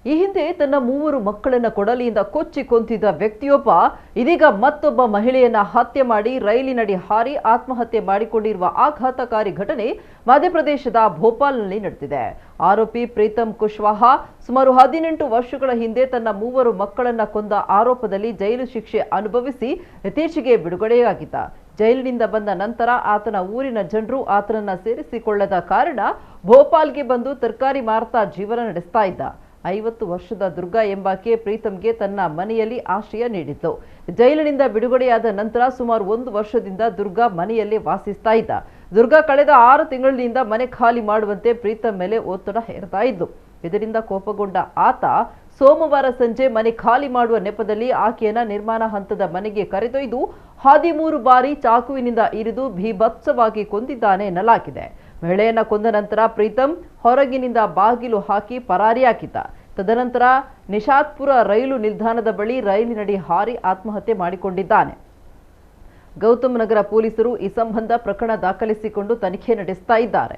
ಈ ಹಿಂದೆ ತನ್ನ 3 ಮಕ್ಕಳನ್ನ ಕೊಡಲಿಯಿಂದ ಕೊಚ್ಚಿ ಕೊಂದಿದ್ದ ವ್ಯಕ್ತಿಯೊಬ್ಬ ಇದೀಗ ಮತ್ತೊಬ್ಬ ಮಹಿಳೆಯನ್ನ ಹತ್ಯೆ ಮಾಡಿ ರೈಲಿನಡಿ ಹಾರಿ ಆತ್ಮಹತ್ಯೆ ಮಾಡಿಕೊಂಡಿರುವ ಆಘಾತಕಾರಿ ಘಟನೆ ಮಧ್ಯಪ್ರದೇಶದ ಭೋಪಾಲ್ನಲ್ಲಿ ನಡೆದಿದೆ. ಆರೋಪಿ ಪ್ರೀತಮ್ ಕುಶ್ವಾಹಾ ಸುಮಾರು 18 ವರ್ಷಗಳ ಹಿಂದೆ ತನ್ನ 3 ಮಕ್ಕಳನ್ನ ಕೊಂದ ಆರೋಪದಲ್ಲಿ ಜೈಲು ಶಿಕ್ಷೆ ಅನುಭವಿಸಿ ಇತ್ತೀಚೆಗೆ ಬಿಡುಗಡೆಯಾಗಿದ್ದ. ಜೈಲಿನಿಂದ ಬಂದ ನಂತರ ಆತನ ಊರಿನ ಜನರು ಆತನನ್ನ ಸೇರಿಸಿಕೊಳ್ಳದ ಕಾರಣ ಭೋಪಾಲ್ಗೆ ಬಂದು ತರಕಾರಿ ಮಾರ್ತಾ ಜೀವನ ನಡೆಸ್ತಾ ಇದ್ದ. 50 ವರ್ಷದ ದುರ್ಗಾ ಎಂಬಾಕೆ ಪ್ರೀತಮ್ಗೆ ತನ್ನ ಮನೆಯಲ್ಲಿ ಆಶ್ರಯ ನೀಡಿತ್ತು. ಜೈಲಿನಿಂದ ಬಿಡುಗಡೆಯಾದ ನಂತರ ಸುಮಾರು 1 ವರ್ಷದಿಂದ ದುರ್ಗಾ ಮನೆಯಲ್ಲಿ ವಾಸಿಸ್ತಾ ಇದ್ದ. ದುರ್ಗಾ ಕಳೆದ 6 ತಿಂಗಳಿನಿಂದ ಮನೆ ಖಾಲಿ ಮಾಡುವಂತೆ ಪ್ರೀತಮ್ ಮೇಲೆ ಒತ್ತಡ ಹೇರ್ತಾ ಇದ್ದು. ಇದರಿಂದ ಕೋಪಗೊಂಡ ಆತ ಸೋಮವಾರ ಸಂಜೆ ಮನೆ ಖಾಲಿ ಮಾಡುವ ನೆಪದಲ್ಲಿ ಆಕೆಯನ್ನ ನಿರ್ಮಾಣ ಹಂತದ ಮನೆಗೆ ಕರೆದೊಯ್ದು 13 ಬಾರಿ ಚಾಕುವಿನಿಂದ ಇರಿದು ಭೀಭತ್ಸವಾಗಿ ಕೊಂದಿದ್ದಾನೆ ಎನ್ನಲಾಗಿದೆ. ಮಹಿಳೆಯನ್ನ ಕೊಂದ ನಂತರ ಪ್ರೀತಮ್ ಹೊರಗಿನಿಂದ ಬಾಗಿಲು ಹಾಕಿ ಪರಾರಿಯಾಗಿದ್ದ. ತದನಂತರ ನಿಶಾತ್ಪುರ ರೈಲು ನಿಲ್ದಾಣದ ಬಳಿ ರೈಲಿನಡಿ ಹಾರಿ ಆತ್ಮಹತ್ಯೆ ಮಾಡಿಕೊಂಡಿದ್ದಾನೆ. ಗೌತಮ್ ನಗರ ಪೊಲೀಸರು ಈ ಸಂಬಂಧ ಪ್ರಕರಣ ದಾಖಲಿಸಿಕೊಂಡು ತನಿಖೆ ನಡೆಸ್ತಾ ಇದ್ದಾರೆ.